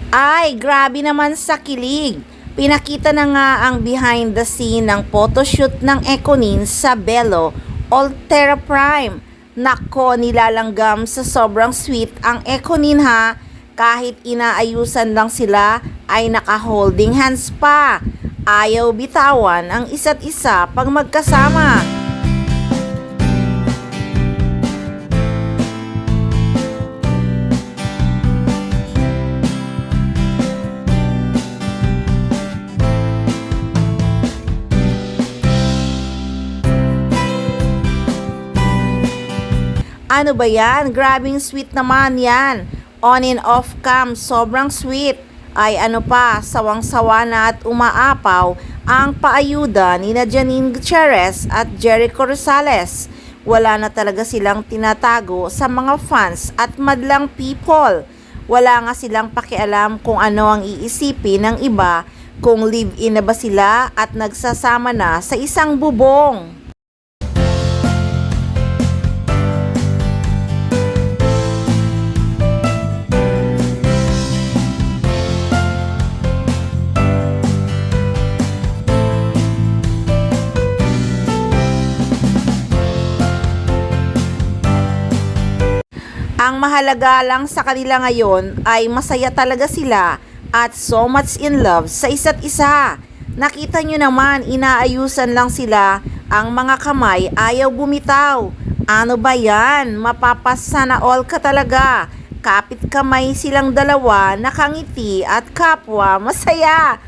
Ay, grabe naman sa kilig. Pinakita na nga ang behind the scene ng photoshoot ng Econin sa Belo Ultra Prime. Nako, nilalanggam sa sobrang sweet ang Econin ha. Kahit inaayusan lang sila ay naka-holding hands pa. Ayaw bitawan ang isa't isa pag magkasama. Ano ba yan? Grabing sweet naman yan. On and off cam, sobrang sweet. Ay ano pa, sawang-sawa na at umaapaw ang paayuda ni Janine Gutierrez at Jericho Rosales. Wala na talaga silang tinatago sa mga fans at madlang people. Wala nga silang pakialam kung ano ang iisipin ng iba, kung live-in na ba sila at nagsasama na sa isang bubong. Ang mahalaga lang sa kanila ngayon ay masaya talaga sila at so much in love sa isa't isa. Nakita nyo naman, inaayusan lang sila, ang mga kamay ayaw bumitaw. Ano ba yan? Mapapasana all ka talaga. Kapit kamay silang dalawa, nakangiti at kapwa masaya.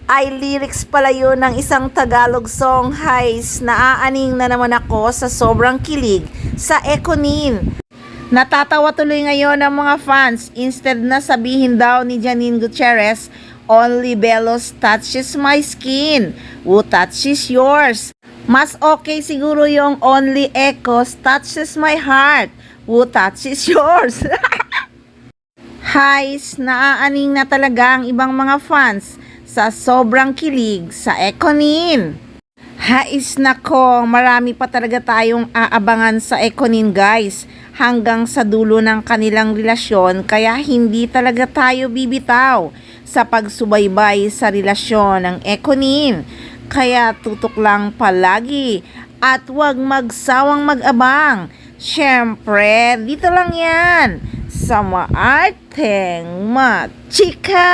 Ay lyrics pala yun ng isang Tagalog song. Hays, naaaning na naman ako sa sobrang kilig sa Econin. Natatawa tuloy ngayon ang mga fans. Instead na sabihin daw ni Janine Gutierrez, "Only Belos touches my skin. Who touches yours?" Mas okay siguro yung "Only Echoes touches my heart. Who touches yours?" Hays, naaaning na talaga ang ibang mga fans sa sobrang kilig sa Econin. Hais nako, marami pa talaga tayong aabangan sa Econin guys hanggang sa dulo ng kanilang relasyon, kaya hindi talaga tayo bibitaw sa pagsubaybay sa relasyon ng Econin. Kaya tutok lang palagi at huwag magsawang mag-abang. Syempre, dito lang yan sa Maarteng Machika!